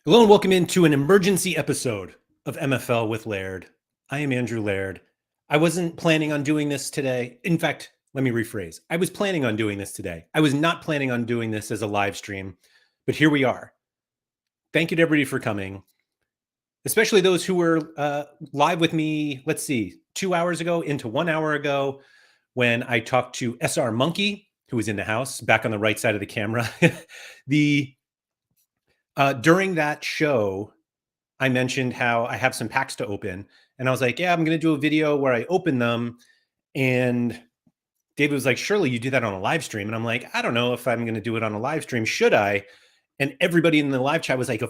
Hello and welcome into an emergency episode of MFL with Laird. I am Andrew Laird. I wasn't planning on doing this today. In fact, let me rephrase. I was planning on doing this today. I was not planning on doing this as a live stream, but here we are. Thank you to everybody for coming, especially those who were live with me, let's see, 2 hours ago into 1 hour ago when I talked to SR Monkey, who was in the house, back on the right side of the camera. During that show, I mentioned how I have some packs to open. And I was like, yeah, I'm going to do a video where I open them. And David was like, surely you do that on a live stream. And I'm like, I don't know if I'm going to do it on a live stream. Should I? And everybody in the live chat was like,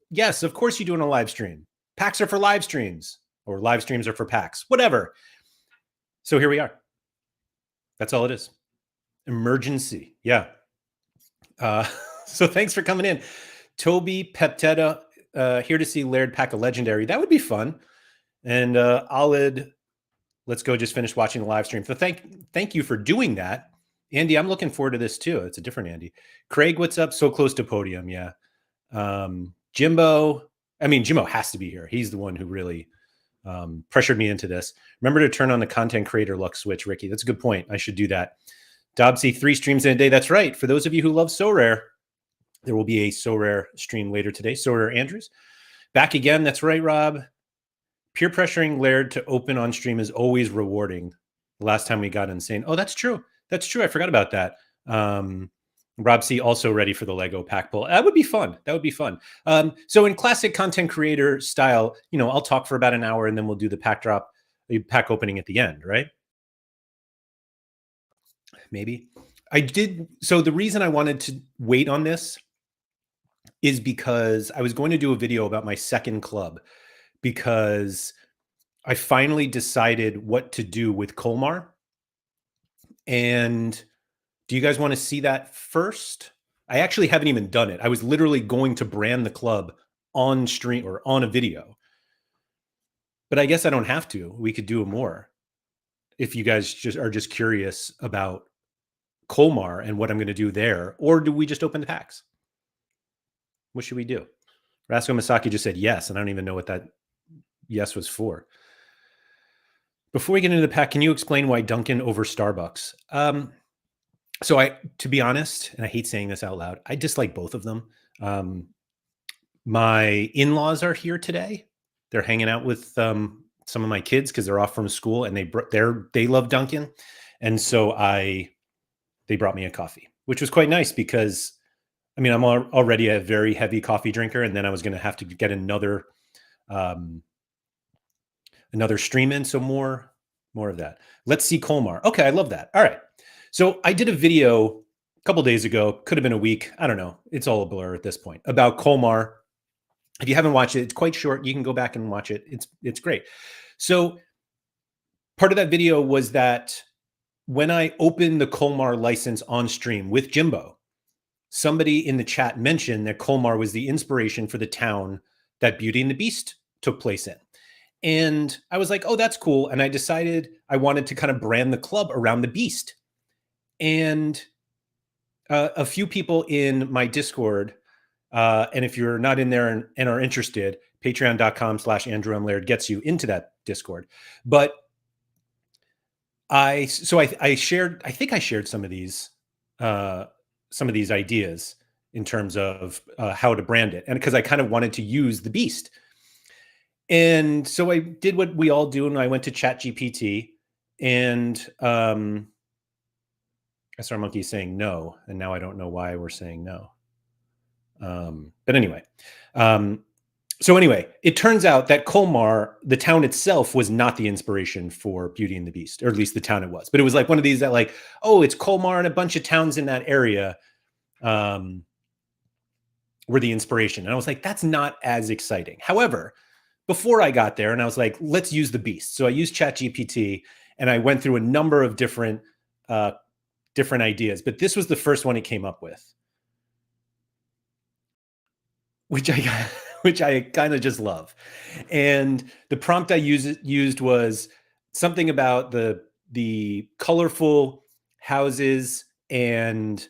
yes, of course you do it on a live stream. Packs are for live streams, or live streams are for packs, whatever. So here we are. That's all it is. Emergency. Yeah. So thanks for coming in. Toby Pepteta, here to see Laird pack a legendary. That would be fun. And Alid, let's go just finish watching the live stream. So thank you for doing that. Andy, I'm looking forward to this too. It's a different Andy. Craig, what's up? So close to podium. Yeah. Jimbo has to be here. He's the one who really pressured me into this. Remember to turn on the content creator luck switch, Ricky. That's a good point. I should do that. Dobsy, 3 streams in a day. That's right. For those of you who love So Rare, there will be a So Rare stream later today. So Rare Andrews. Back again. That's right, Rob. Peer pressuring Laird to open on stream is always rewarding. The last time we got insane. Oh, that's true. That's true. I forgot about that. Rob C also ready for the Lego pack pull. That would be fun. That would be fun. So in classic content creator style, I'll talk for about an hour and then we'll do the pack drop, pack opening at the end, right? Maybe. I did. So the reason I wanted to wait on this is because I was going to do a video about my second club, because I finally decided what to do with Colmar. And do you guys want to see that first? I actually haven't even done it. I was literally going to brand the club on stream or on a video. But I guess I don't have to. We could do more if you guys are just curious about Colmar and what I'm going to do there. Or do we just open the packs? What should we do? Rasko Masaki just said yes, and I don't even know what that yes was for. Before we get into the pack, can you explain why Dunkin' over Starbucks? To be honest, and I hate saying this out loud, I dislike both of them. My in-laws are here today. They're hanging out with some of my kids because they're off from school, and they love Dunkin', and so they brought me a coffee, which was quite nice because I'm already a very heavy coffee drinker, and then I was going to have to get another stream in, so more of that. Let's see Colmar. Okay, I love that. All right. So I did a video a couple days ago, could have been a week, I don't know. It's all a blur at this point, about Colmar. If you haven't watched it, it's quite short. You can go back and watch it. It's great. So part of that video was that when I opened the Colmar license on stream with Jimbo, somebody in the chat mentioned that Colmar was the inspiration for the town that Beauty and the Beast took place in. And I was like, oh, that's cool. And I decided I wanted to kind of brand the club around the Beast. And a few people in my Discord, and if you're not in there and are interested, patreon.com/Andrew M. Laird gets you into that Discord. But I shared, I think I shared some of these ideas in terms of how to brand it. And because I kind of wanted to use the Beast. And so I did what we all do, and I went to ChatGPT, and SR Monkey saying no, and now I don't know why we're saying no. But anyway, so anyway, it turns out that Colmar, the town itself, was not the inspiration for Beauty and the Beast, or at least the town it was. But it was like one of these that like, oh, it's Colmar and a bunch of towns in that area were the inspiration. And I was like, that's not as exciting. However, before I got there and I was like, let's use the Beast. So I used ChatGPT and I went through a number of different ideas, but this was the first one it came up with, which I kind of just love. And the prompt I used was something about the colorful houses and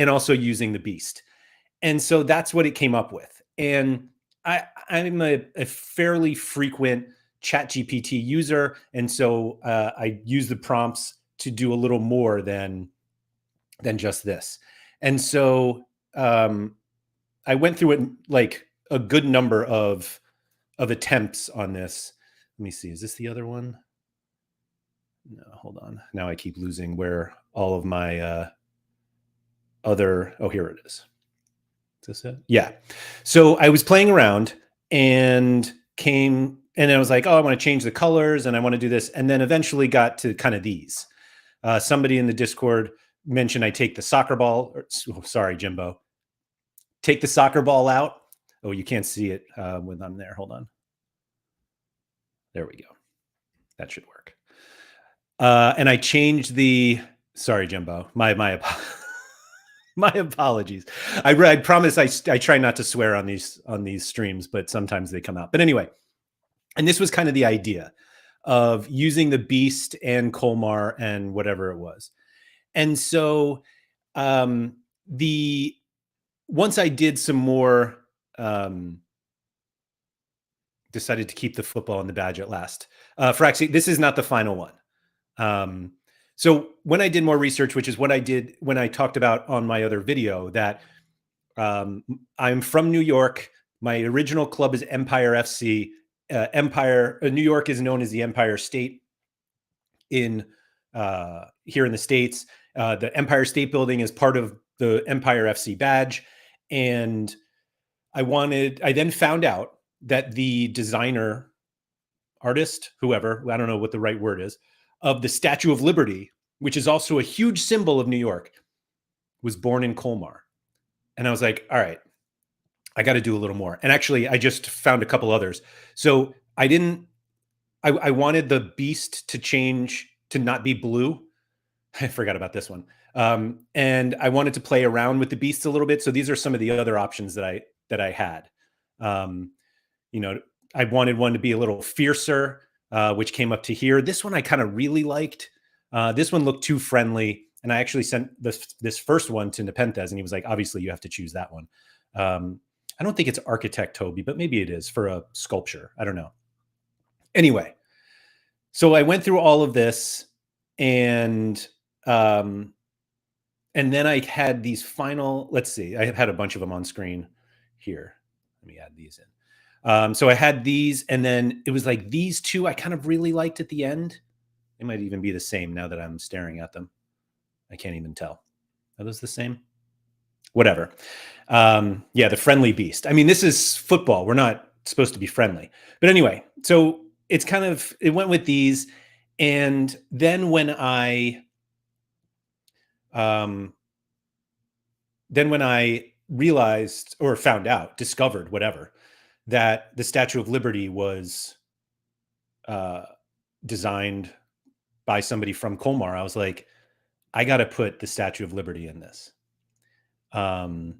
also using the Beast. And so that's what it came up with. And I'm a fairly frequent ChatGPT user, and so I use the prompts to do a little more than just this. And so I went through it like a good number of attempts on this. Let me see. Is this the other one? No, hold on. Now I keep losing where all of my other. Oh, here it is. Is this it? Yeah. So I was playing around and I was like, oh, I want to change the colors and I want to do this. And then eventually got to kind of these. Somebody in the Discord mentioned I take the soccer ball. Sorry, Jimbo. Take the soccer ball out. Oh, you can't see it when I'm there. Hold on. There we go. That should work. And I changed the. Sorry, Jimbo. My my apologies. I promise I try not to swear on these streams, but sometimes they come out. But anyway, and this was kind of the idea of using the Beast and Colmar and whatever it was. And so the once I did some more, decided to keep the football and the badge at last. Fraxi, this is not the final one. So when I did more research, which is what I did when I talked about on my other video, that I'm from New York. My original club is Empire FC. New York is known as the Empire State in here in the States. The Empire State Building is part of the Empire FC badge. And I then found out that the designer, artist, whoever, I don't know what the right word is, of the Statue of Liberty, which is also a huge symbol of New York, was born in Colmar. And I was like, all right, I got to do a little more. And actually, I just found a couple others. So I wanted the Beast to change to not be blue. I forgot about this one. And I wanted to play around with the Beast a little bit. So these are some of the other options that I had. I wanted one to be a little fiercer, which came up to here. This one I kind of really liked. This one looked too friendly. And I actually sent this first one to Nepenthes, and he was like, obviously you have to choose that one. I don't think it's Architect Toby, but maybe it is for a sculpture. I don't know. Anyway, so I went through all of this, and then I had these final, let's see, I have had a bunch of them on screen here. Let me add these in. So I had these, and then it was like these two I kind of really liked at the end. They might even be the same now that I'm staring at them. I can't even tell. Are those the same? Whatever. Yeah, the friendly Beast. I mean, this is football. We're not supposed to be friendly. But anyway, so it went with these. And then when I realized or discovered, whatever, that the Statue of Liberty was designed by somebody from Colmar, I was like, I got to put the Statue of Liberty in this. And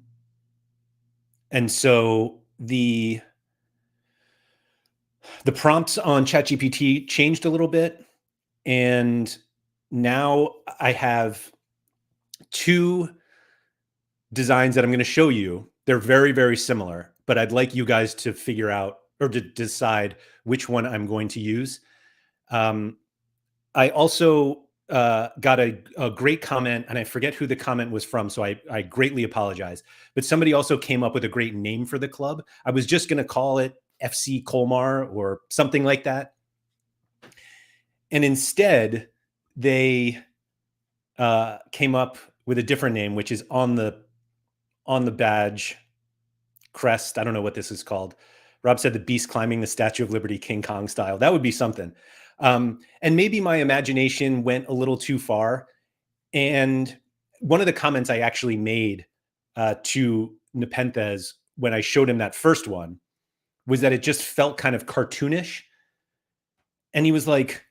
so the prompts on ChatGPT changed a little bit, and now I have two designs that I'm going to show you. They're very, very similar, but I'd like you guys to figure out or to decide which one I'm going to use. I also got a great comment, and I forget who the comment was from, so I greatly apologize. But somebody also came up with a great name for the club. I was just going to call it FC Colmar or something like that. And instead, they came up with a different name, which is on the badge crest. I don't know what this is called. Rob said the Beast climbing the Statue of Liberty, King Kong style. That would be something. And maybe my imagination went a little too far. And one of the comments I actually made to Nepenthes when I showed him that first one was that it just felt kind of cartoonish. And he was like,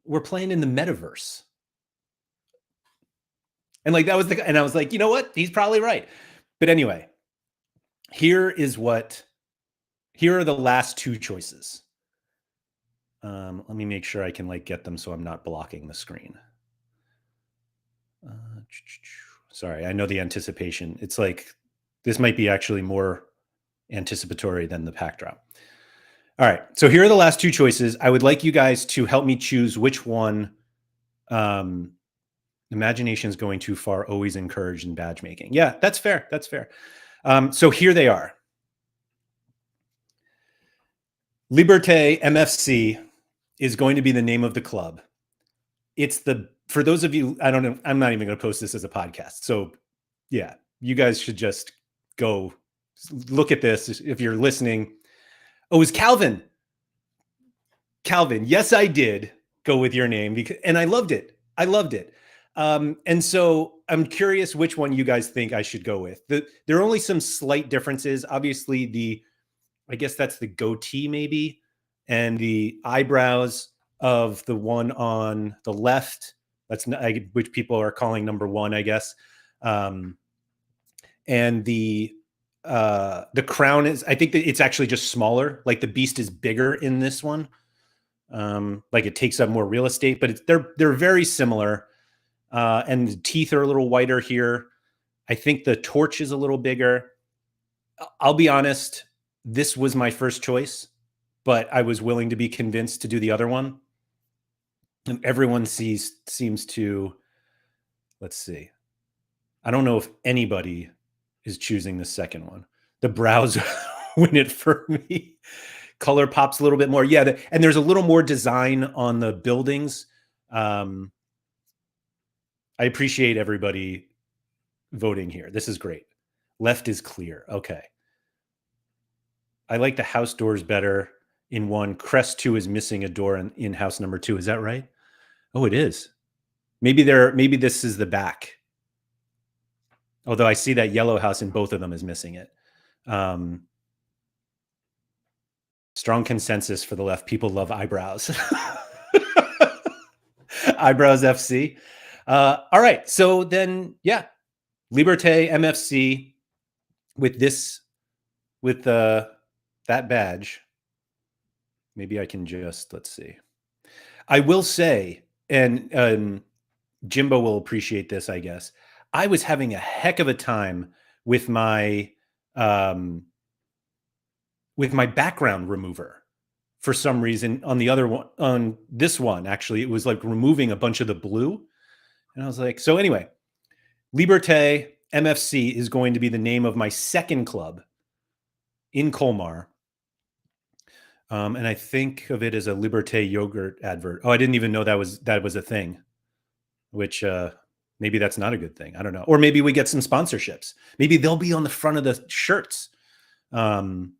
we're playing in the metaverse. And like, and I was like, you know what? He's probably right. But anyway, here are the last two choices. Let me make sure I can get them so I'm not blocking the screen. Sorry, I know the anticipation. It's like, this might be actually more anticipatory than the pack drop. All right. So here are the last two choices. I would like you guys to help me choose which one. Imagination is going too far, always encouraged in badge making. Yeah, that's fair. That's fair. So here they are. Liberté MFC is going to be the name of the club. It's for those of you, I don't know, I'm not even going to post this as a podcast. So yeah, you guys should just go look at this if you're listening. Oh, it's Calvin. Calvin, yes, I did go with your name and I loved it. I loved it. And so I'm curious which one you guys think I should go with. There are only some slight differences. Obviously, I guess that's the goatee maybe, and the eyebrows of the one on the left. That's which people are calling number one, I guess. And the crown is, I think that it's actually just smaller. Like the beast is bigger in this one. Like it takes up more real estate, but they're very similar. And the teeth are a little whiter here. I think the torch is a little bigger. I'll be honest, this was my first choice, but I was willing to be convinced to do the other one. And everyone seems to, let's see. I don't know if anybody is choosing the second one. The brows win it for me. Color pops a little bit more. Yeah, and there's a little more design on the buildings. I appreciate everybody voting here. This is great. Left is clear. Okay. I like the house doors better in one. Crest 2 is missing a door in house number 2. Is that right? Oh, it is. Maybe this is the back. Although I see that yellow house in both of them is missing it. Strong consensus for the left. People love eyebrows. Eyebrows FC. All right. So then, yeah, Liberté MFC with that badge. Maybe I can just, let's see. I will say, and Jimbo will appreciate this, I guess. I was having a heck of a time with my background remover for some reason. On the other one, on this one, actually, it was like removing a bunch of the blue. And I was like, so anyway, Liberté MFC is going to be the name of my second club in Colmar. And I think of it as a Liberté yogurt advert. Oh, I didn't even know that was a thing, which maybe that's not a good thing. I don't know. Or maybe we get some sponsorships. Maybe they'll be on the front of the shirts. Can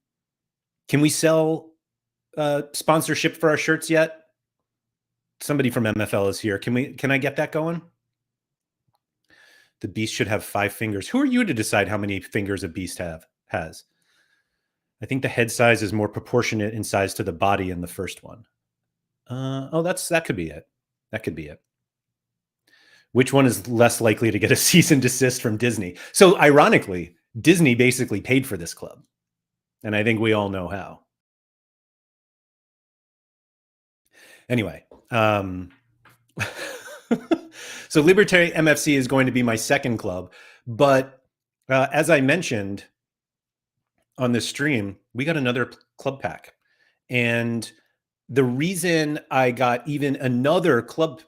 we sell sponsorship for our shirts yet? Somebody from MFL is here. Can I get that going? The beast should have 5 fingers. Who are you to decide how many fingers a beast has? I think the head size is more proportionate in size to the body in the first one. That could be it. That could be it. Which one is less likely to get a cease and desist from Disney? So ironically, Disney basically paid for this club. And I think we all know how. Anyway, so Liberté MFC is going to be my second club. But as I mentioned on this stream, we got another club pack. And the reason I got even another club,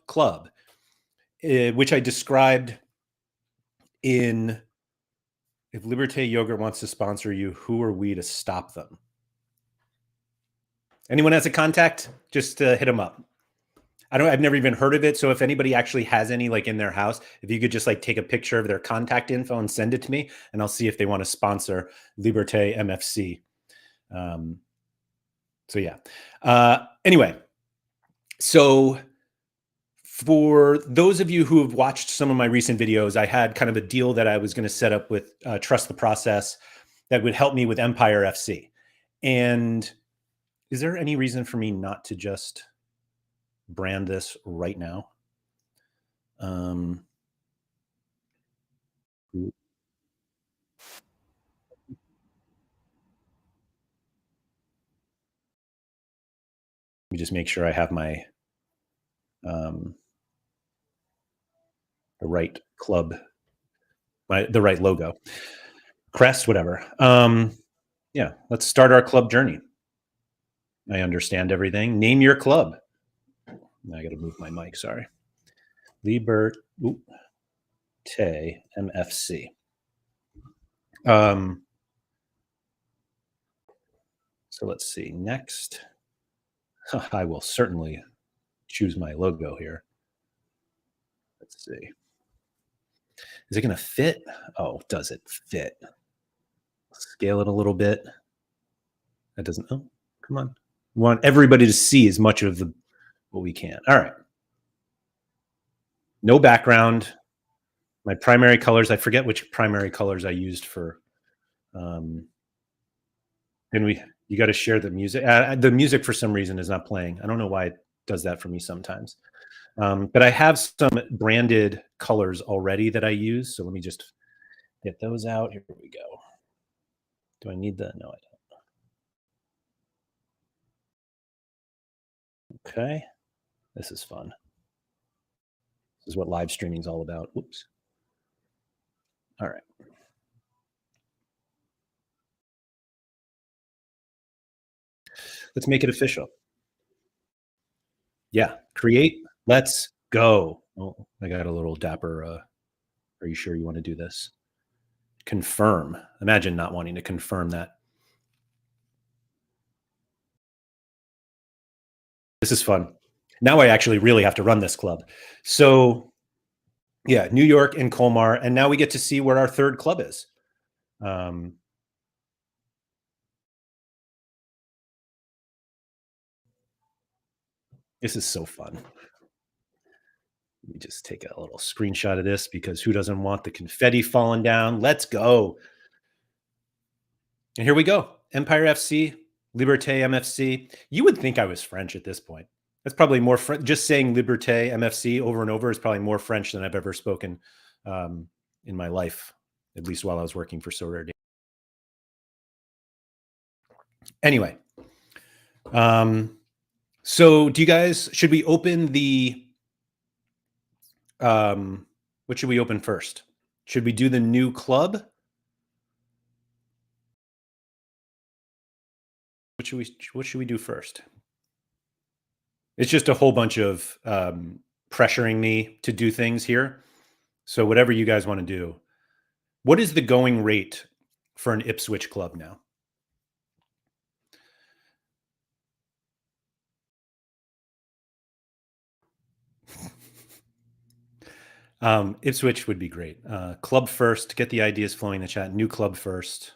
which I described in, if Liberté Yogurt wants to sponsor you, who are we to stop them? Anyone has a contact? Just hit them up. I've never even heard of it. So if anybody actually has any like in their house, if you could just like take a picture of their contact info and send it to me, and I'll see if they want to sponsor Liberté MFC. So yeah. Anyway, so for those of you who have watched some of my recent videos, I had kind of a deal that I was going to set up with Trust the Process that would help me with Empire FC. And is there any reason for me not to just brand this right now? Let me just make sure I have my the right club, the right logo, crest, whatever. Yeah, let's start our club journey. I understand everything. Name your club. I got to move my mic. Sorry. Liberté MFC. Um, so let's see. Next, I will certainly choose my logo here. Let's see. Is it going to fit? Oh, does it fit? Scale it a little bit. That doesn't. Oh, come on. We want everybody to see as much of the what we can. All right. No background. My primary colors. I forget which primary colors I used for. And you got to share the music. The music for some reason is not playing. I don't know why it does that for me sometimes. But I have some branded colors already that I use. So let me just get those out. Here we go. Do I need the? No, I don't. Okay. This is fun. This is what live streaming is all about. Whoops. All right. Let's make it official. Yeah. Create. Let's go. Oh, I got a little dapper. Are you sure you want to do this? Confirm. Imagine not wanting to confirm that. This is fun. Now I actually really have to run this club. So yeah, New York and Colmar, and now we get to see where our third club is. Um, this is so fun. Let me just take a little screenshot of this because who doesn't want the confetti falling down? Let's go. And here we go. Empire FC, Liberté MFC. You would think I was French at this point. That's probably more just saying Liberté MFC over and over is probably more French than I've ever spoken in my life, at least while I was working for So Rare. Anyway, so do you guys, should we open the, what should we open first? Should we do the new club? What should we do first? It's just a whole bunch of pressuring me to do things here. So whatever you guys want to do. What is the going rate for an Ipswich club now? Ipswich would be great. Club first, get the ideas flowing in the chat. New club first.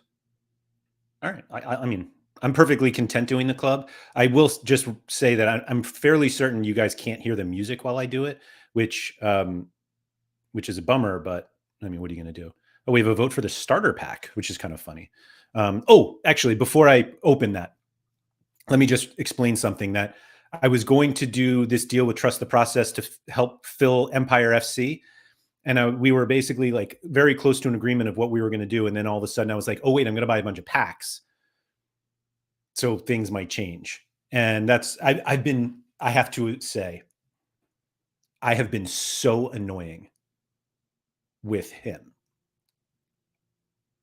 All right. I mean, I'm perfectly content doing the club. I will just say that I'm fairly certain you guys can't hear the music while I do it, which is a bummer. But I mean, what are you going to do? Oh, we have a vote for the starter pack, which is kind of funny. Oh, actually, before I open that, let me just explain something that I was going to do this deal with Trust the Process to help fill Empire FC. And we were basically like very close to an agreement of what we were going to do. And then all of a sudden I was like, oh, wait, I'm going to buy a bunch of packs. So things might change. And that's, I have to say, I have been so annoying with him.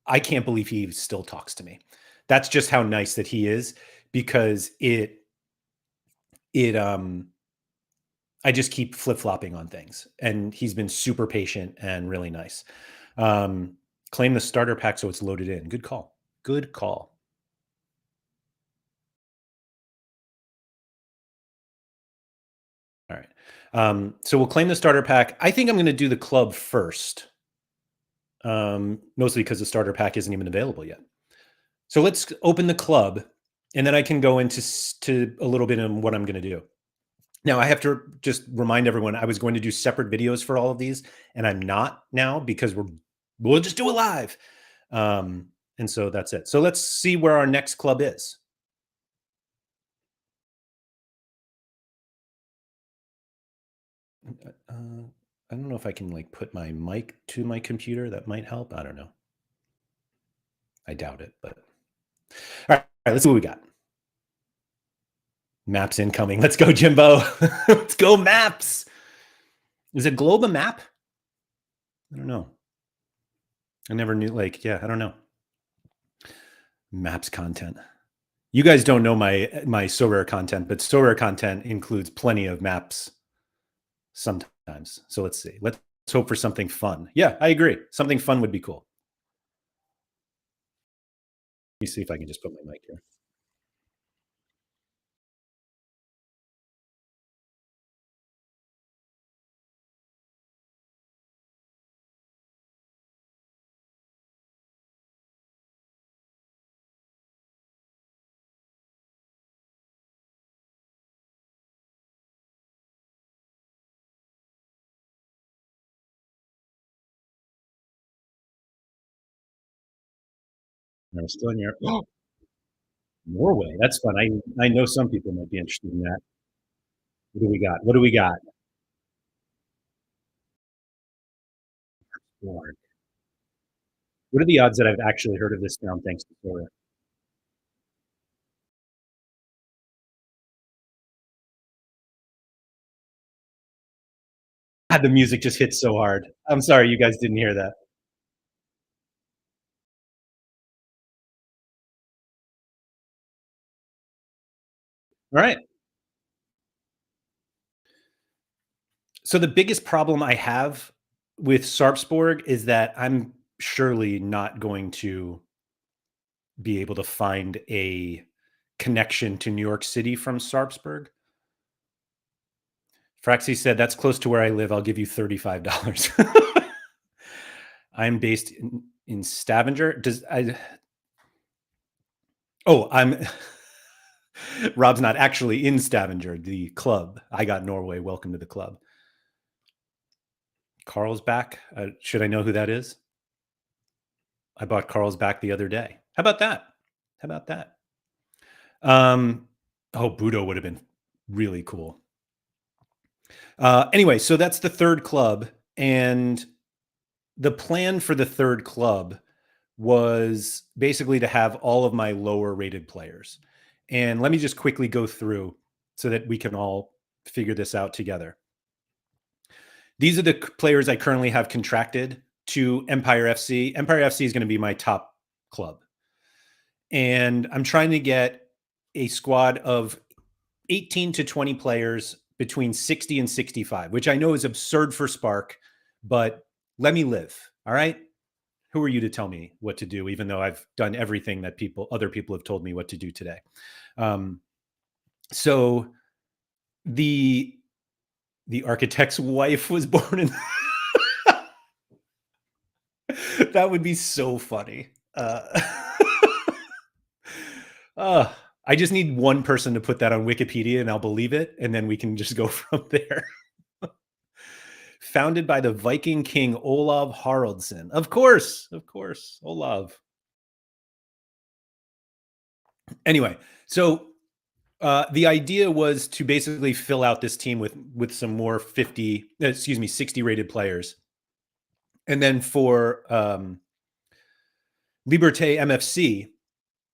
I can't believe he still talks to me. That's just how nice that he is, because I just keep flip-flopping on things, and he's been super patient and really nice. Claim the starter pack so it's loaded in. Good call. Good call. All right. So we'll claim the starter pack. I think I'm going to do the club first, mostly because the starter pack isn't even available yet. So let's open the club, and then I can go into a little bit on what I'm going to do. Now, I have to just remind everyone, I was going to do separate videos for all of these, and I'm not now because we'll just do it live. And so that's it. So let's see where our next club is. I don't know if I can like put my mic to my computer. That might help. I don't know. I doubt it, but all right, let's see what we got. Maps incoming. Let's go, Jimbo. Let's go, maps. Is it globe a map? I don't know. I never knew, like, yeah, I don't know. Maps content. You guys don't know my Sorare content, but Sorare content includes plenty of maps sometimes. So let's see. Let's hope for something fun. Yeah, I agree. Something fun would be cool. Let me see if I can just put my mic here. I'm still in Europe. Norway. That's fun. I know some people might be interested in that. What do we got? What do we got? Lord. What are the odds that I've actually heard of this town thanks to Sorare? God, the music just hit so hard. I'm sorry you guys didn't hear that. All right. So the biggest problem I have with Sarpsborg is that I'm surely not going to be able to find a connection to New York City from Sarpsborg. Fraxi said, "That's close to where I live. I'll give you $35." I'm based in Stavanger. Does I? Oh, I'm. Rob's not actually in Stavanger, the club. I got Norway. Welcome to the club. Carlsbad. Should I know who that is? I bought Carlsbad the other day. How about that? How about that? Oh, Budo would have been really cool. Anyway, so that's the third club, and the plan for the third club was basically to have all of my lower rated players. And let me just quickly go through so that we can all figure this out together. These are the players I currently have contracted to Empire FC. Empire FC is going to be my top club. And I'm trying to get a squad of 18 to 20 players between 60 and 65, which I know is absurd for Spark, but let me live. All right. Who are you to tell me what to do, even though I've done everything that other people have told me what to do today? So the architect's wife was born in. That would be so funny. I just need one person to put that on Wikipedia and I'll believe it. And then we can just go from there. Founded by the Viking king Olav Haraldsson. Of course, Olav. Anyway, so the idea was to basically fill out this team with some more 60 rated players. And then for Liberté MFC,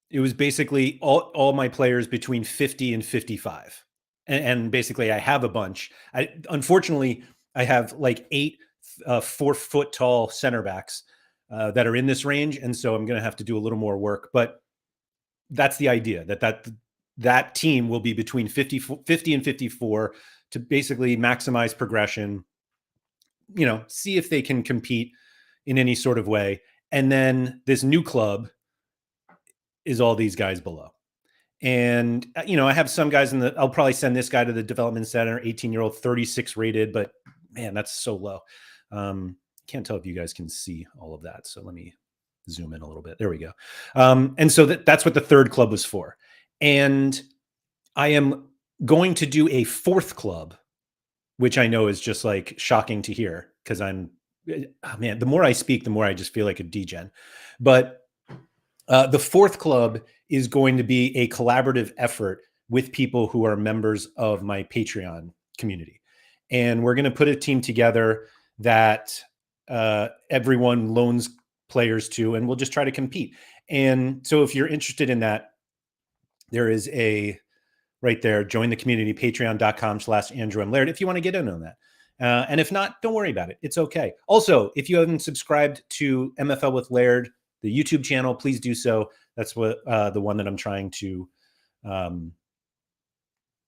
it was basically all my players between 50 and 55. And basically I have a bunch. Unfortunately, I have like 8 4-foot tall center backs that are in this range. And so I'm going to have to do a little more work, but that's the idea that team will be between 50 and 54 to basically maximize progression, see if they can compete in any sort of way. And then this new club is all these guys below. And, I have some guys I'll probably send this guy to the development center, 18-year-old, 36 rated, but man, that's so low. Can't tell if you guys can see all of that. So let me zoom in a little bit. There we go. And so that's what the third club was for. And I am going to do a fourth club, which I know is just like shocking to hear because the more I speak, the more I just feel like a degen. But the fourth club is going to be a collaborative effort with people who are members of my Patreon community. And we're going to put a team together that everyone loans players to, and we'll just try to compete. And so if you're interested in that, there is right there, join the community, patreon.com/Andrew M. Laird, if you want to get in on that. And if not, don't worry about it. It's okay. Also, if you haven't subscribed to MFL with Laird the YouTube channel, please do so. That's what the one that I'm trying to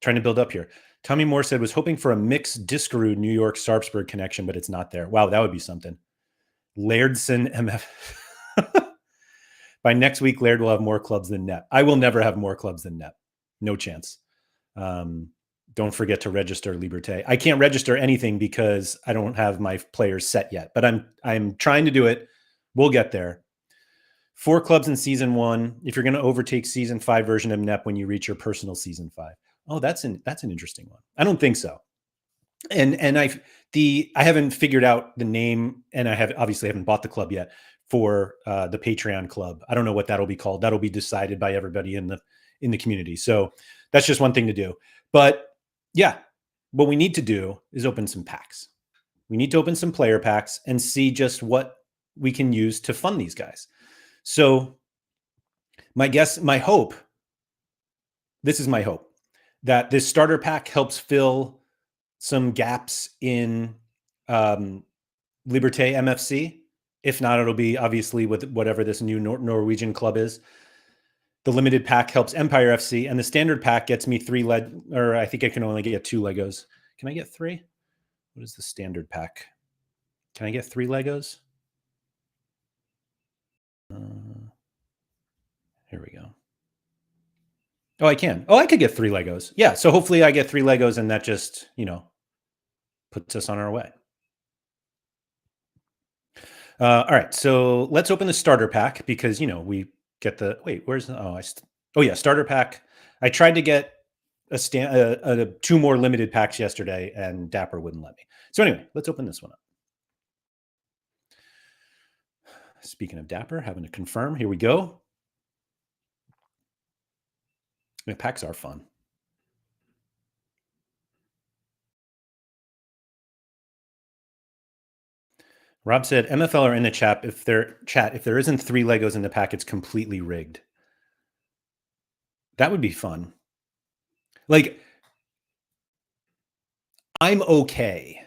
build up here. Tommy Moore said, was hoping for a mixed Discaroo New York Sarpsborg connection, but it's not there. Wow, that would be something. Lairdson MF. By next week, Laird will have more clubs than Net. I will never have more clubs than Net. No chance. Don't forget to register Liberté. I can't register anything because I don't have my players set yet, but I'm trying to do it. We'll get there. 4 clubs in season 1. If you're going to overtake season 5 version of NEP when you reach your personal season 5. Oh, that's an interesting one. I don't think so. And I haven't figured out the name, and I haven't bought the club yet for the Patreon club. I don't know what that'll be called. That'll be decided by everybody in the community. So that's just one thing to do. But yeah, what we need to do is open some packs. We need to open some player packs and see just what we can use to fund these guys. So my hope, that this starter pack helps fill some gaps in Liberté MFC. If not, it'll be obviously with whatever this new Norwegian club is. The limited pack helps Empire FC, and the standard pack gets me 3 or I think I can only get 2 Legos. Can I get 3? What is the standard pack? Can I get 3 Legos? Here we go. Oh, I can. Oh, I could get 3 Legos. Yeah, so hopefully I get 3 Legos, and that just, puts us on our way. All right, so let's open the starter pack because, we get the, wait, where's the, starter pack. I tried to get 2 more limited packs yesterday, and Dapper wouldn't let me. So anyway, let's open this one up. Speaking of Dapper, having to confirm, here we go. The packs are fun. Rob said, MFL are in the chat. If there isn't 3 Legos in the pack, it's completely rigged. That would be fun. Like, I'm okay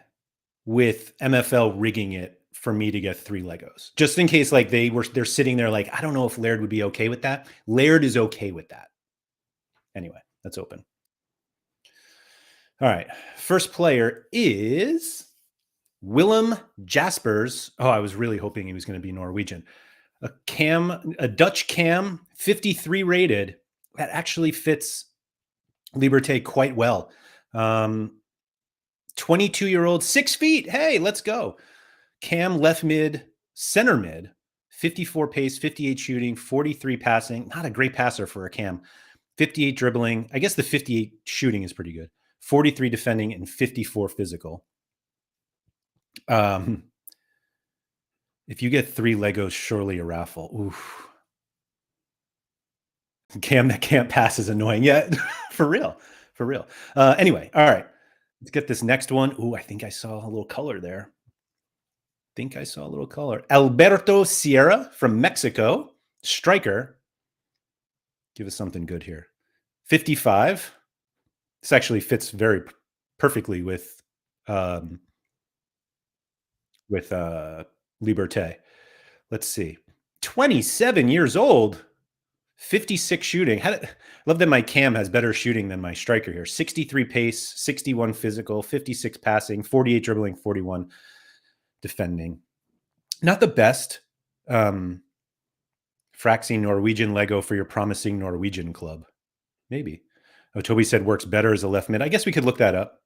with MFL rigging it for me to get 3 Legos, just in case like they're sitting there like, I don't know if Laird would be okay with that. Laird is okay with that. Anyway, let's open. All right. First player is Willem Jaspers. Oh, I was really hoping he was going to be Norwegian. A Dutch cam, 53 rated. That actually fits Liberté quite well. 22-year-old, 6 feet. Hey, let's go. Cam, left mid, center mid, 54 pace, 58 shooting, 43 passing. Not a great passer for a cam. 58 dribbling. I guess the 58 shooting is pretty good. 43 defending and 54 physical. If you get 3 Legos, surely a raffle. Oof. Cam that can't pass is annoying. Yeah, for real. Anyway, all right. Let's get this next one. Ooh, I think I saw a little color there. Alberto Sierra from Mexico. Striker. Give us something good here. 55. This actually fits very perfectly with Liberté. Let's see. 27 years old. 56 shooting. Love that my cam has better shooting than my striker here. 63 pace, 61 physical, 56 passing, 48 dribbling, 41 defending. Not the best Fraxi Norwegian Lego for your promising Norwegian club. Maybe. Oh, Toby said works better as a left mid. I guess we could look that up.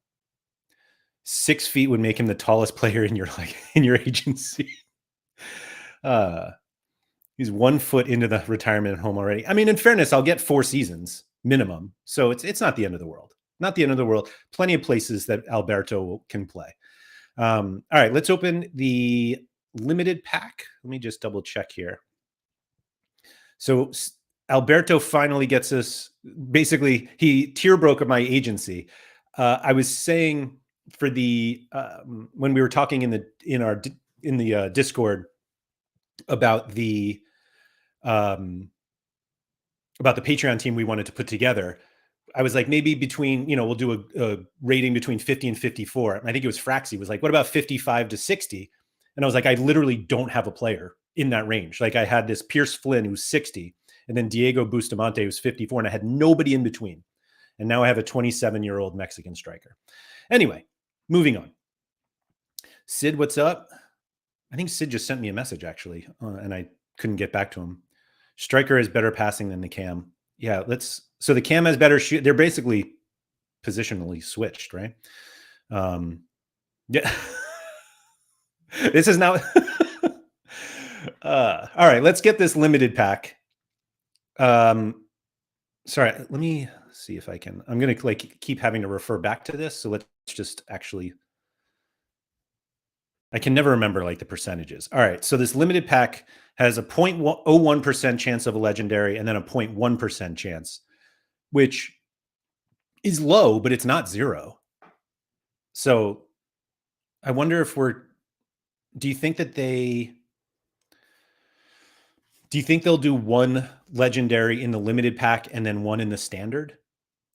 6 feet would make him the tallest player in your agency. He's 1 foot into the retirement home already. I mean, in fairness, I'll get 4 seasons minimum. So it's not the end of the world. Not the end of the world. Plenty of places that Alberto can play. All right, let's open the limited pack. Let me just double check here. So Alberto finally gets us, basically, he tier broke my agency. I was saying for the, when we were talking in the Discord about the Patreon team we wanted to put together, I was like, maybe between, we'll do a rating between 50 and 54. And I think it was Fraxi was like, what about 55 to 60? And I was like, I literally don't have a player in that range. Like I had this Pierce Flynn who's 60, and then Diego Bustamante who's 54, and I had nobody in between. And now I have a 27-year-old Mexican striker. Anyway, moving on. Sid, what's up? I think Sid just sent me a message actually, and I couldn't get back to him. Striker is better passing than the cam. Yeah, so the cam has better shoot. They're basically positionally switched, right? Yeah. This is now. All right, let's get this limited pack. Sorry, let me see if I can. I'm gonna like keep having to refer back to this, so let's just actually. I can never remember like the percentages. All right, so this limited pack has a 0.01% chance of a legendary, and then a 0.1% chance, which is low, but it's not zero. So I wonder if do you think they'll do one legendary in the limited pack and then one in the standard?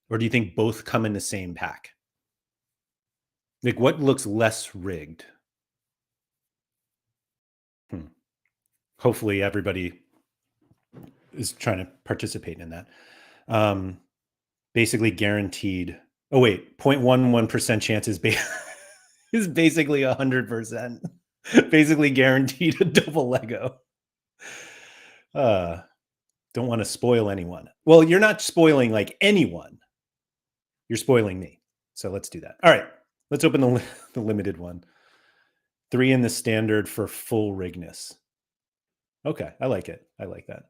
Or do you think both come in the same pack? Like what looks less rigged? Hopefully everybody is trying to participate in that. Basically guaranteed. Oh wait, 0.11% chance is basically 100%. Basically guaranteed a double Lego. Don't want to spoil anyone. Well, you're not spoiling like anyone. You're spoiling me. So let's do that. All right, let's open the limited one. 3 in the standard for full rigness. Okay, I like it. I like that.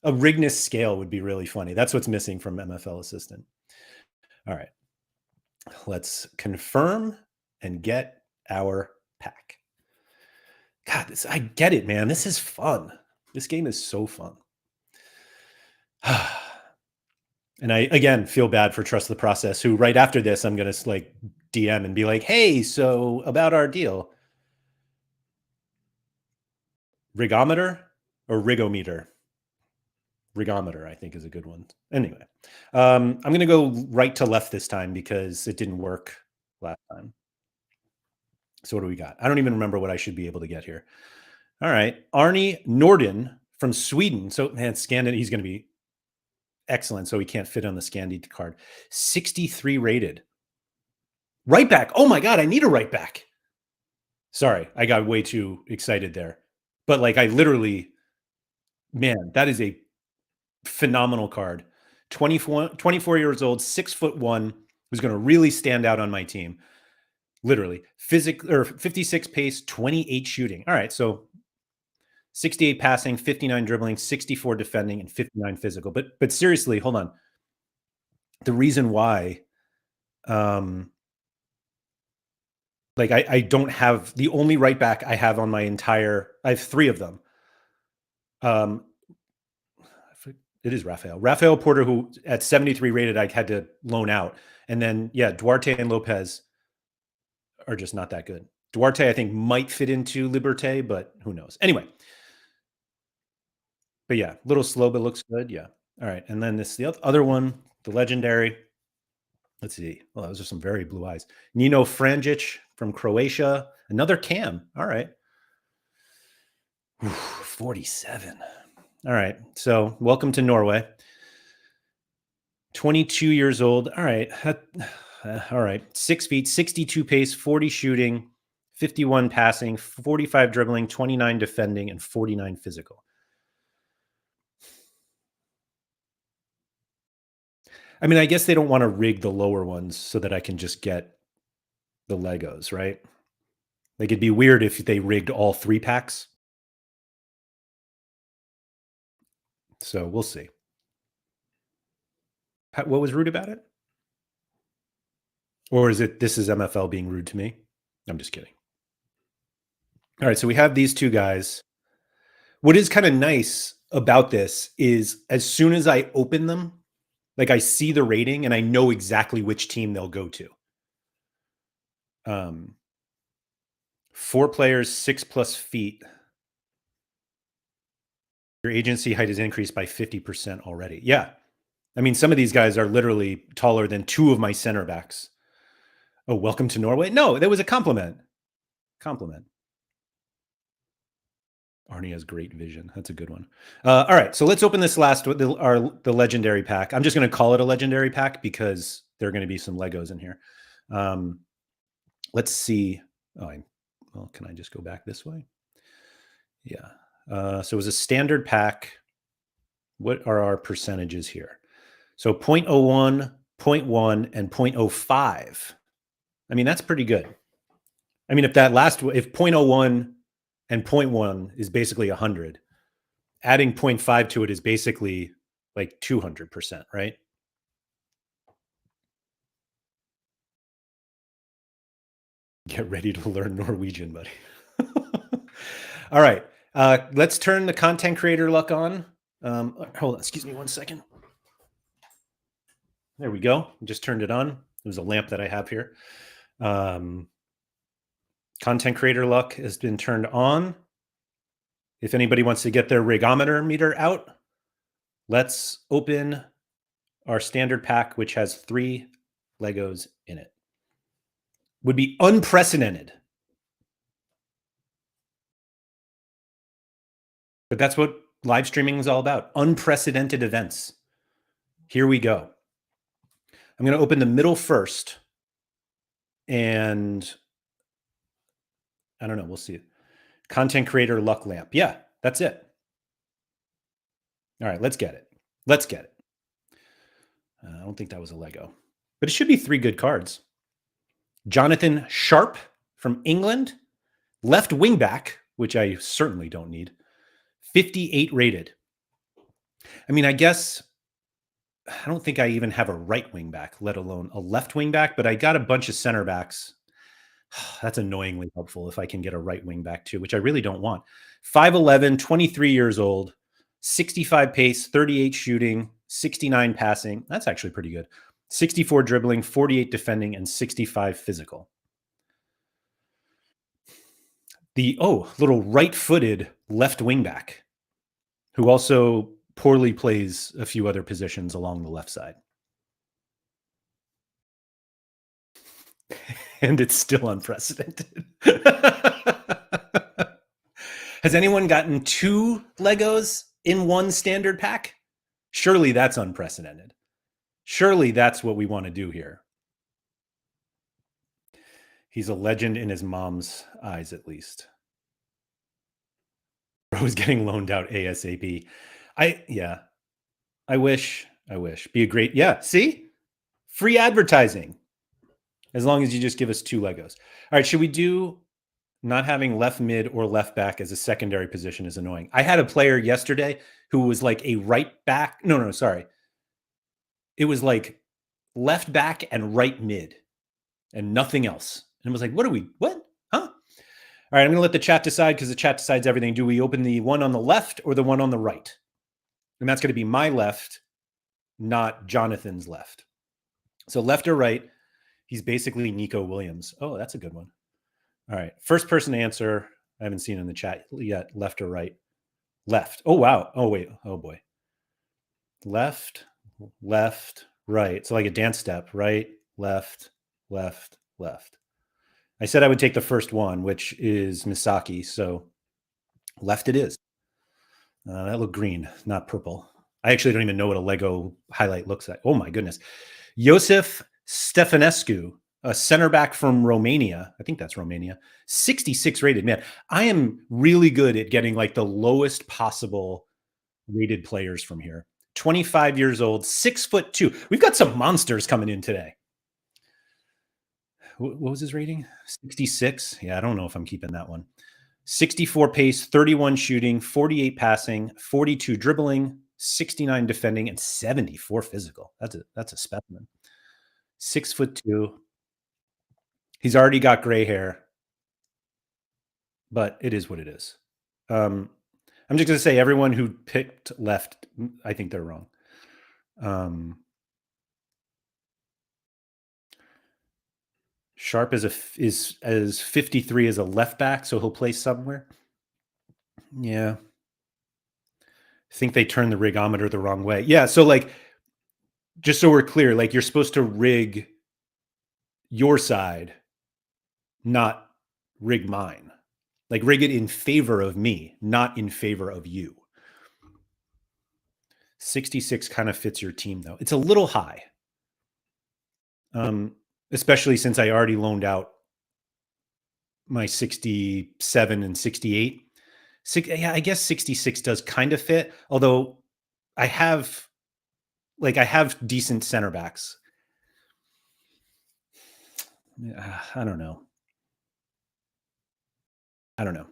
A rigness scale would be really funny. That's what's missing from MFL Assistant. All right, let's confirm and get our pack. God, I get it, man. This is fun. This game is so fun. And I, again, feel bad for Trust the Process, who right after this, I'm going to like DM and be like, hey, so about our deal. Rigometer or rigometer? Rigometer, I think, is a good one. Anyway, I'm going to go right to left this time because it didn't work last time. So what do we got? I don't even remember what I should be able to get here. All right. Arnie Norden from Sweden. So, man, Scandin, he's going to be excellent. So he can't fit on the Scandi card. 63 rated. Right back. Oh my God, I need a right back. Sorry, I got way too excited there. But like I literally, man, that is a phenomenal card. 24 years old, 6'1", who's going to really stand out on my team. Literally, 56 pace, 28 shooting. All right, so 68 passing, 59 dribbling, 64 defending, and 59 physical. But seriously, hold on. The reason why, like I don't have the only right back I have on my entire. I have 3 of them. It is Rafael Porter, who at 73 rated, I had to loan out. And then, yeah, Duarte and Lopez are just not that good. Duarte, I think, might fit into Liberté, but who knows? Anyway. But yeah, a little slow, but looks good. Yeah. All right. And then the other one, the legendary. Let's see. Well, those are some very blue eyes. Nino Franjic from Croatia. Another cam. All right. 47. All right. So welcome to Norway. 22 years old. All right. All right. 6 feet, 62 pace, 40 shooting, 51 passing, 45 dribbling, 29 defending, and 49 physical. I mean, I guess they don't want to rig the lower ones so that I can just get the Legos, right? Like it'd be weird if they rigged all 3 packs. So we'll see. What was rude about it? Or is it this is MFL being rude to me? I'm just kidding. All right, so we have these 2 guys. What is kind of nice about this is as soon as I open them, like I see the rating and I know exactly which team they'll go to. 4 players, 6+ feet. Your agency height is increased by 50% already. Yeah. I mean, some of these guys are literally taller than 2 of my center backs. Oh, welcome to Norway. No, that was a compliment. Compliment. Arnie has great vision. That's a good one. All right, so let's open this last the legendary pack. I'm just going to call it a legendary pack because there are going to be some Legos in here. Let's see. Well, can I just go back this way? Yeah. So it was a standard pack. What are our percentages here? So 0.01, 0.1, and 0.05. I mean, that's pretty good. I mean, if 0.01 and 0.1 is basically 100, adding 0.5 to it is basically like 200%, right? Get ready to learn Norwegian, buddy. All right. Let's turn the content creator luck on. Hold on. Excuse me one second. There we go. Just turned it on. It was a lamp that I have here. Content creator luck has been turned on. If anybody wants to get their rigometer meter out, let's open our standard pack, which has 3 Legos in it. Would be unprecedented. But that's what live streaming is all about. Unprecedented events. Here we go. I'm going to open the middle first. And I don't know. We'll see. Content creator luck lamp. Yeah, that's it. All right, let's get it. Let's get it. I don't think that was a Lego, but it should be 3 good cards. Jonathan Sharp from England, left wingback, which I certainly don't need. 58 rated. I mean, I guess I don't think I even have a right wing back, let alone a left wing back, but I got a bunch of center backs. That's annoyingly helpful if I can get a right wing back too, which I really don't want. 5'11, 23 years old, 65 pace, 38 shooting, 69 passing. That's actually pretty good. 64 dribbling, 48 defending, and 65 physical. The little right-footed left wing back who also poorly plays a few other positions along the left side. And it's still unprecedented. Has anyone gotten 2 Legos in one standard pack? Surely that's unprecedented. Surely that's what we want to do here. He's a legend in his mom's eyes, at least. Bro's getting loaned out ASAP. I wish. Be a great, see? Free advertising. As long as you just give us 2 Legos. All right, should we do not having left mid or left back as a secondary position is annoying. I had a player yesterday who was like a right back. No, sorry. It was like left back and right mid and nothing else. And it was like, what? Huh? All right, I'm going to let the chat decide because the chat decides everything. Do we open the one on the left or the one on the right? And that's going to be my left, not Jonathan's left. So left or right, he's basically Nico Williams. Oh, that's a good one. All right. First person to answer. I haven't seen in the chat yet. Left or right? Left. Oh, wow. Oh, wait. Oh, boy. Left, right. So like a dance step. Right, left, left. I said I would take the first one, which is Misaki. So left it is. That looked green, not purple. I actually don't even know what a Lego highlight looks like. Oh, my goodness. Josef Stefanescu, a center back from Romania. I think that's Romania. 66 rated. Man, I am really good at getting like the lowest possible rated players from here. 25 years old, 6'2". We've got some monsters coming in today. What was his rating? 66. Yeah, I don't know if I'm keeping that one. 64 pace, 31 shooting, 48 passing, 42 dribbling, 69 defending, and 74 physical. That's a specimen. 6'2". He's already got gray hair, but it is what it is. I'm just going to say everyone who picked left, I think they're wrong. Sharp is as 53 as a left back, so he'll play somewhere. Yeah. I think they turned the rigometer the wrong way. Yeah, so like, just so we're clear, like you're supposed to rig your side, not rig mine. Like rig it in favor of me, not in favor of you. 66 kind of fits your team though. It's a little high. Especially since I already loaned out my 67 and 68. Yeah, I guess 66 does kind of fit, although I have decent center backs. I don't know. I don't know.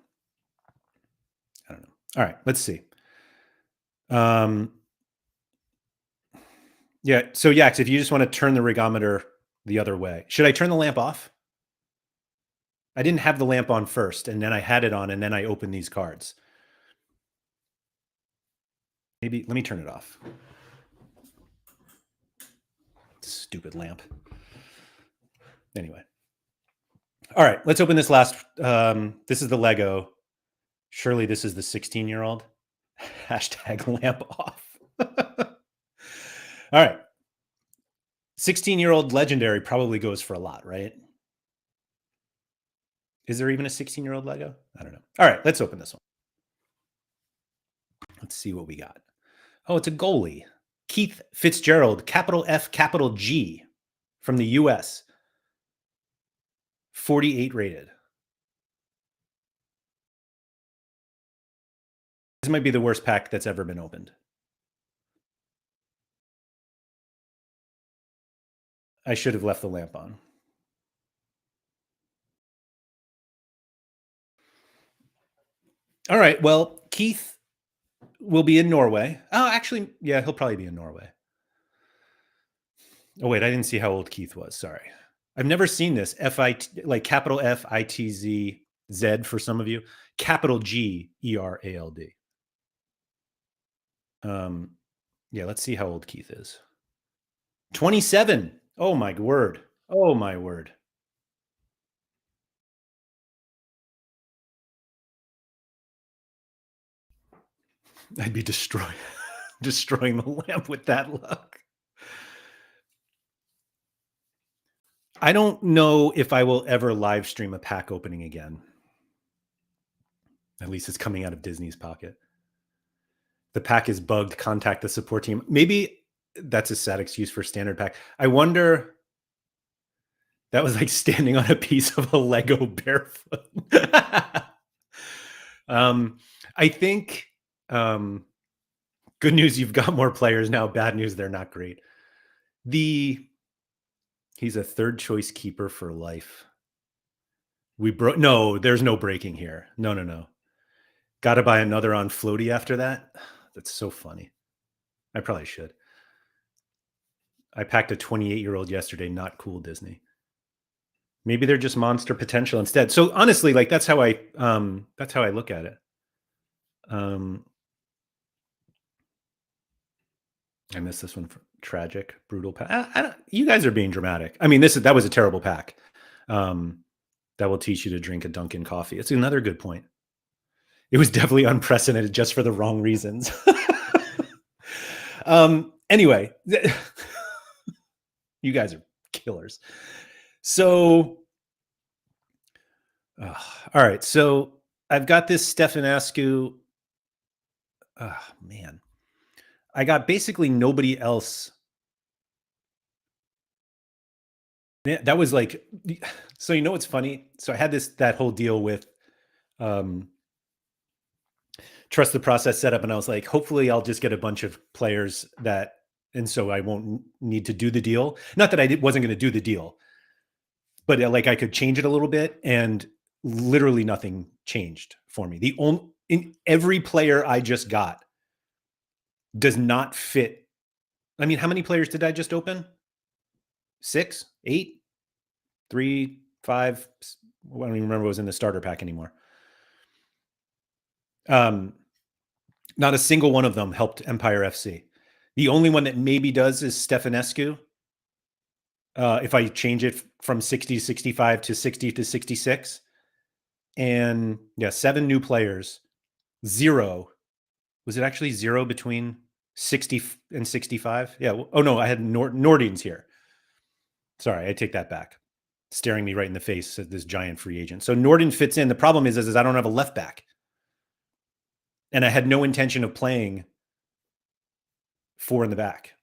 All right, let's see. Yeah, so Yax, if you just want to turn the rigometer the other way, should I turn the lamp off? I didn't have the lamp on first, and then I had it on, and then I opened these cards. Maybe let me turn it off. Stupid lamp. Anyway. All right, let's open this last. This is the Lego. Surely this is the 16-year-old. Hashtag lamp off. All right. 16-year-old legendary probably goes for a lot, right? Is there even a 16-year-old Lego? I don't know. All right, let's open this one. Let's see what we got. Oh, it's a goalie. Keith Fitzgerald, capital F, capital G, from the US. 48 rated. This might be the worst pack that's ever been opened. I should have left the lamp on. All right. Well, Keith will be in Norway. Oh, actually, yeah, he'll probably be in Norway. Oh, wait, I didn't see how old Keith was. Sorry. I've never seen this. Like capital F-I-T-Z-Z for some of you. Capital G-E-R-A-L-D. Yeah, let's see how old Keith is. 27. Oh, my word. Oh, my word. I'd be destroying the lamp with that luck. I don't know if I will ever live stream a pack opening again. At least it's coming out of Disney's pocket. The pack is bugged. Contact the support team. Maybe that's a sad excuse for standard pack. I wonder. That was like standing on a piece of a Lego barefoot. I think good news, you've got more players now. Bad news, they're not great. He's a third choice keeper for life. No, there's no breaking here. No. Got to buy another on floaty after that. That's so funny. I probably should. I packed a 28-year-old yesterday. Not cool, Disney. Maybe they're just monster potential instead. So honestly, like that's how I look at it. I missed this one. Tragic, brutal pack. You guys are being dramatic. I mean, that was a terrible pack. That will teach you to drink a Dunkin' coffee. It's another good point. It was definitely unprecedented just for the wrong reasons. Anyway, you guys are killers. So, all right. So I've got this Stefanescu. Oh, man. I got basically nobody else. That was like, so you know what's funny? So I had that whole deal with trust the process setup, and I was like, hopefully I'll just get a bunch of players and so I won't need to do the deal. Not that I wasn't going to do the deal, but like I could change it a little bit, and literally nothing changed for me. In every player I just got does not fit. I mean, how many players did I just open? 6, 8, 3, 5. I don't even remember what was in the starter pack anymore. Not a single one of them helped Empire FC. The only one that maybe does is Stefanescu. If I change it from 60 to 65 to 60 to 66. And yeah, 7 new players. 0. Was it actually 0 between 60 and 65? Yeah. Oh no, I had Nordines here. Sorry, I take that back. staring me right in the face at this giant free agent. So Norden fits in. The problem is I don't have a left back. And I had no intention of playing 4 in the back.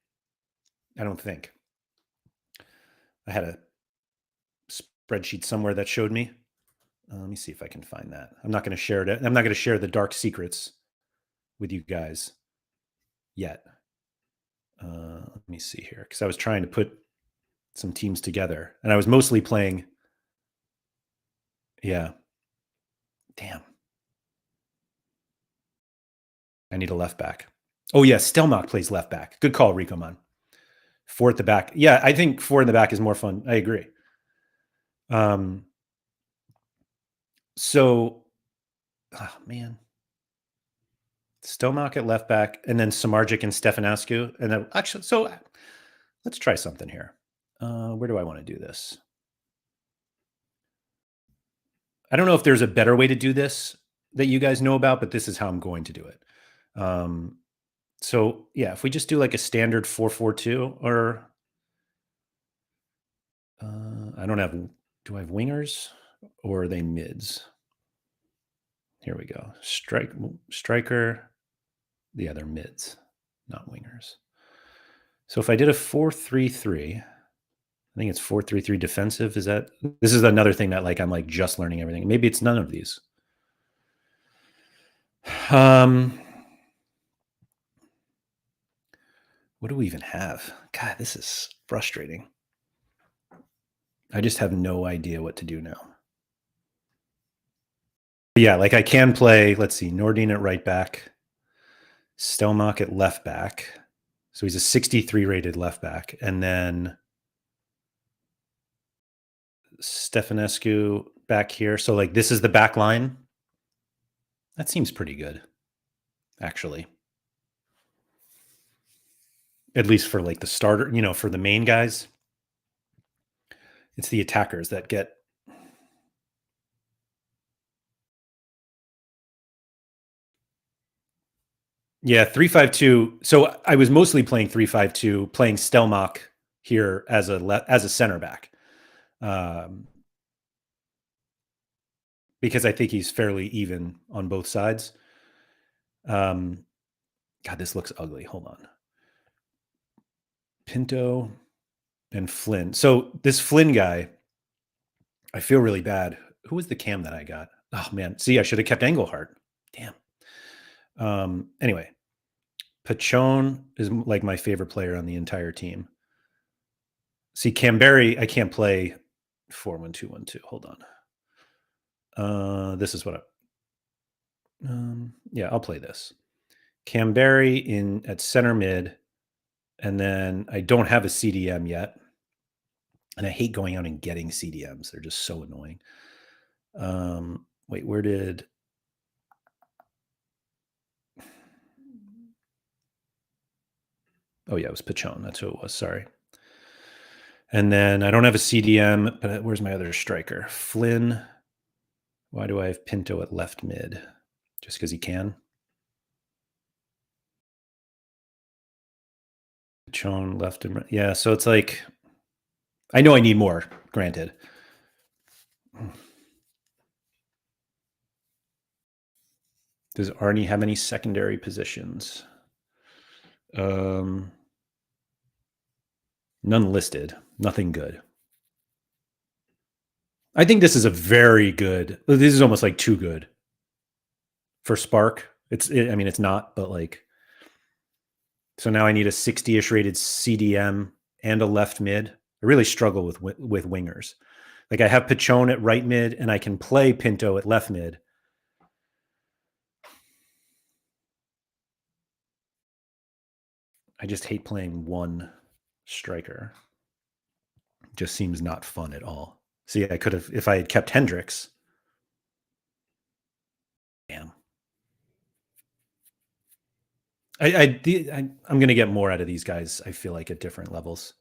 I don't think. I had a spreadsheet somewhere that showed me. Let me see if I can find that. I'm not going to share it. I'm not going to share the dark secrets with you guys yet. Let me see here, because I was trying to put some teams together, and I was mostly playing. Yeah. Damn. I need a left back. Oh yeah, Stelmach plays left back. Good call, Rico Man. 4 at the back. Yeah, I think 4 in the back is more fun. I agree. So, oh man, Stelmach at left back, and then Samardzic and Stefanescu, and then actually, so let's try something here. Where do I want to do this? I don't know if there's a better way to do this that you guys know about, but this is how I'm going to do it. So yeah, if we just do like a standard 4-4-2, or I don't have. Do I have wingers, or are they mids? Here we go. Striker. Yeah, they're mids, not wingers. So if I did a 4-3-3, I think it's 4-3-3 defensive. This is another thing that like I'm like just learning everything. Maybe it's none of these. What do we even have? God, this is frustrating. I just have no idea what to do now. Yeah, like I can play, let's see, Nordin at right back, Stelmach at left back. So he's a 63 rated left back. And then Stefanescu back here. So like this is the back line. That seems pretty good, actually. At least for like the starter, for the main guys. It's the attackers that get. Yeah, 3-5-2. So I was mostly playing 3-5-2, playing Stelmach here as a center back, because I think he's fairly even on both sides. God, this looks ugly. Hold on. Pinto and Flynn. So this Flynn guy, I feel really bad. Who was the cam that I got? Oh man, see, I should have kept Engelhart. Damn. Anyway, Pachon is like my favorite player on the entire team. See, Camberry, I can't play 4-1-2-1-2. Hold on. This is what yeah, I'll play this. Camberry at center mid, and then I don't have a CDM yet. And I hate going out and getting CDMs. They're just so annoying. Wait, where did... Oh, yeah, it was Pachon. That's who it was. Sorry. And then I don't have a CDM, but where's my other striker? Flynn. Why do I have Pinto at left mid? Just because he can? Pachon left and right. Yeah, so it's like... I know I need more, granted. Does Arnie have any secondary positions? None listed. Nothing good. I think this is a very good. This is almost like too good for Spark. I mean, it's not, but like. So now I need a 60-ish rated CDM and a left mid. I really struggle with wingers. Like I have Pachon at right mid, and I can play Pinto at left mid. I just hate playing one striker. It just seems not fun at all. See, I could have, if I had kept Hendricks. Damn. I'm going to get more out of these guys, I feel like, at different levels.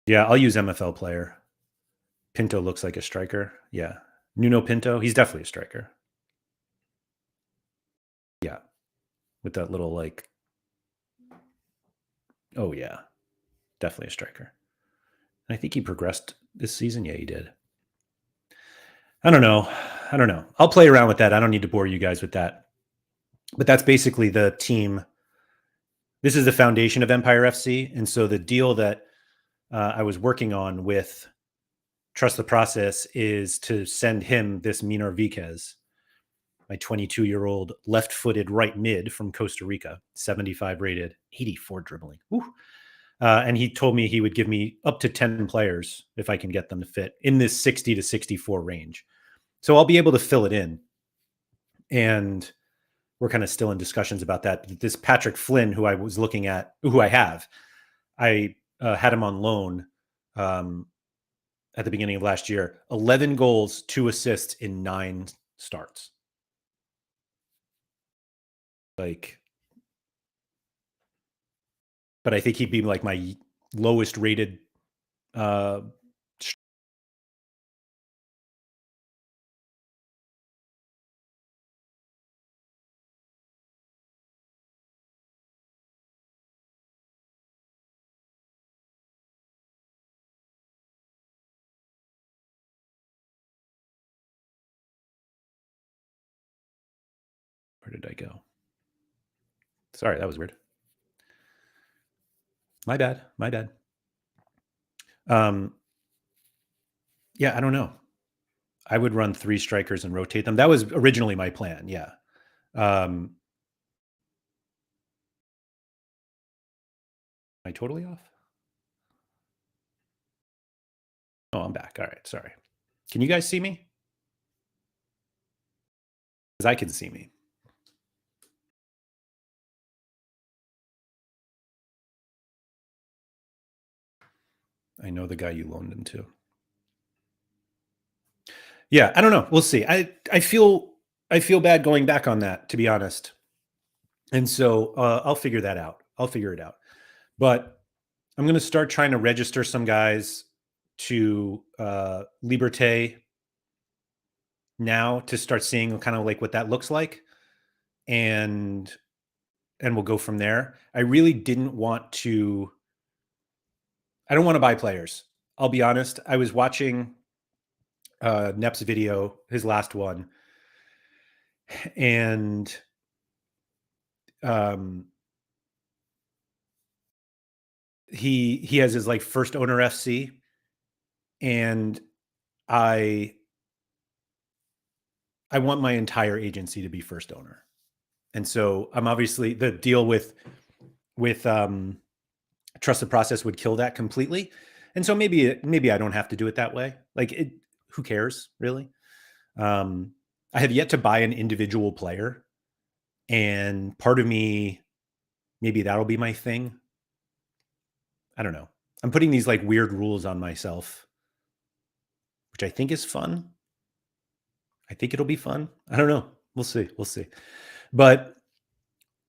Yeah, I'll use MFL player. Pinto looks like a striker. Yeah. Nuno Pinto, he's definitely a striker. Yeah. With that little like, oh yeah, definitely a striker. I think he progressed this season. Yeah, he did. I don't know. I'll play around with that. I don't need to bore you guys with that. But that's basically the team. This is the foundation of Empire FC. And so the deal that I was working on with Trust the Process is to send him this Minar Viquez, my 22-year-old left-footed right mid from Costa Rica, 75 rated, 84 dribbling. And he told me he would give me up to 10 players if I can get them to fit in this 60 to 64 range. So I'll be able to fill it in. And we're kind of still in discussions about that. This Patrick Flynn, who I was looking at, who I have, I had him on loan at the beginning of last year. 11 goals, 2 assists in 9 starts. Like, but I think he'd be like my lowest rated. Where did I go? Sorry, that was weird. My bad. Yeah, I don't know. I would run 3 strikers and rotate them. That was originally my plan. Yeah. Am I totally off? Oh, I'm back. All right. Sorry. Can you guys see me? Because I can see me. I know the guy you loaned him to. Yeah, I don't know. We'll see. I feel bad going back on that, to be honest. And so I'll figure that out. I'll figure it out. But I'm going to start trying to register some guys to Liberté now to start seeing kind of like what that looks like, and we'll go from there. I really didn't want to. I don't want to buy players. I'll be honest. I was watching Nep's video, his last one, and he has his like first owner FC, and I want my entire agency to be first owner. And so I'm obviously the deal with Trust the Process would kill that completely. And so maybe I don't have to do it that way. Like who cares really? I have yet to buy an individual player, and part of me, maybe that'll be my thing. I don't know. I'm putting these like weird rules on myself, which I think is fun. I think it'll be fun. I don't know. We'll see. But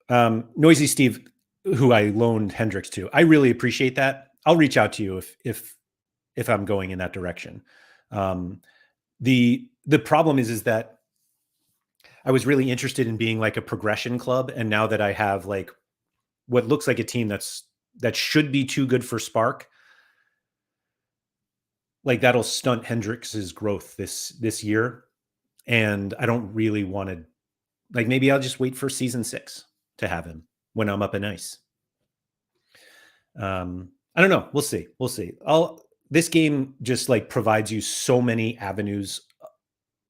Noisy Steve, who I loaned Hendricks to, I really appreciate that. I'll reach out to you if I'm going in that direction. The problem is that I was really interested in being like a progression club, and now that I have like what looks like a team that should be too good for Spark, like that'll stunt Hendricks's growth this year, and I don't really want to. Like maybe I'll just wait for season 6 to have him when I'm up in ice. I don't know. We'll see. This game just like provides you so many avenues,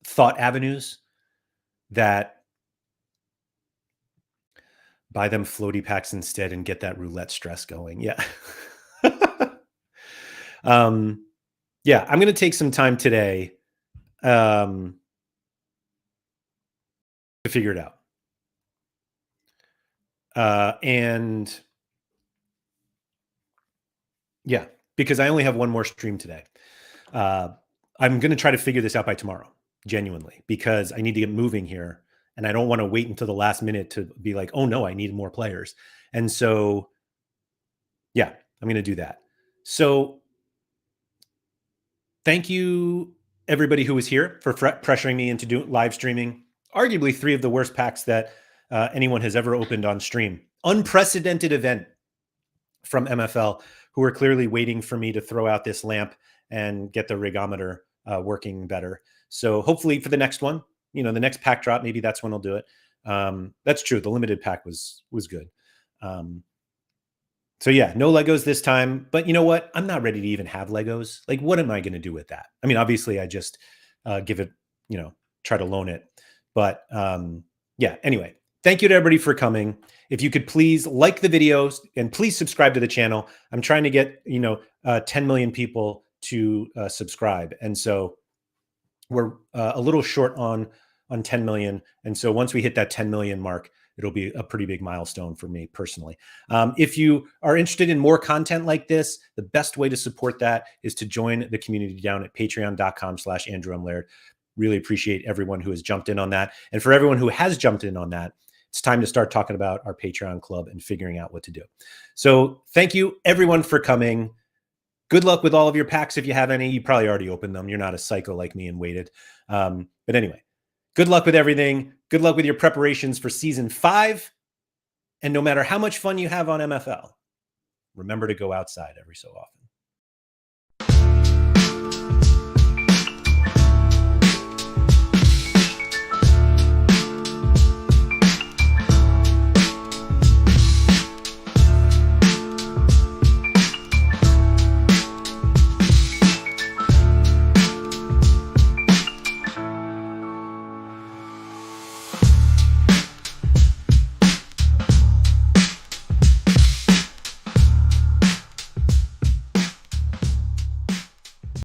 thought avenues, that buy them floaty packs instead and get that roulette stress going. Yeah. Yeah, I'm going to take some time today to figure it out. And yeah, because I only have one more stream today. I'm going to try to figure this out by tomorrow, genuinely, because I need to get moving here. And I don't want to wait until the last minute to be like, oh no, I need more players. And so, yeah, I'm going to do that. So thank you, everybody who was here, for pressuring me into doing live streaming. Arguably 3 of the worst packs that anyone has ever opened on stream. Unprecedented event. from MFL who are clearly waiting for me to throw out this lamp and get the rigometer working better. So hopefully for the next one, the next pack drop, maybe that's when I'll do it. That's true. The limited pack was good. So yeah, no Legos this time. But you know what? I'm not ready to even have Legos. Like, what am I going to do with that? I mean, obviously, I just give it, try to loan it. But yeah, anyway, thank you to everybody for coming. If you could please like the videos and please subscribe to the channel. I'm trying to get, 10 million people to subscribe. And so we're a little short on 10 million. And so once we hit that 10 million mark, it'll be a pretty big milestone for me personally. If you are interested in more content like this, the best way to support that is to join the community down at patreon.com/Andrew M. Laird. Really appreciate everyone who has jumped in on that. And for everyone who has jumped in on that, it's time to start talking about our Patreon club and figuring out what to do. So thank you everyone for coming. Good luck with all of your packs. If you have any, you probably already opened them. You're not a psycho like me and waited. But anyway, good luck with everything. Good luck with your preparations for season 5. And no matter how much fun you have on MFL, remember to go outside every so often.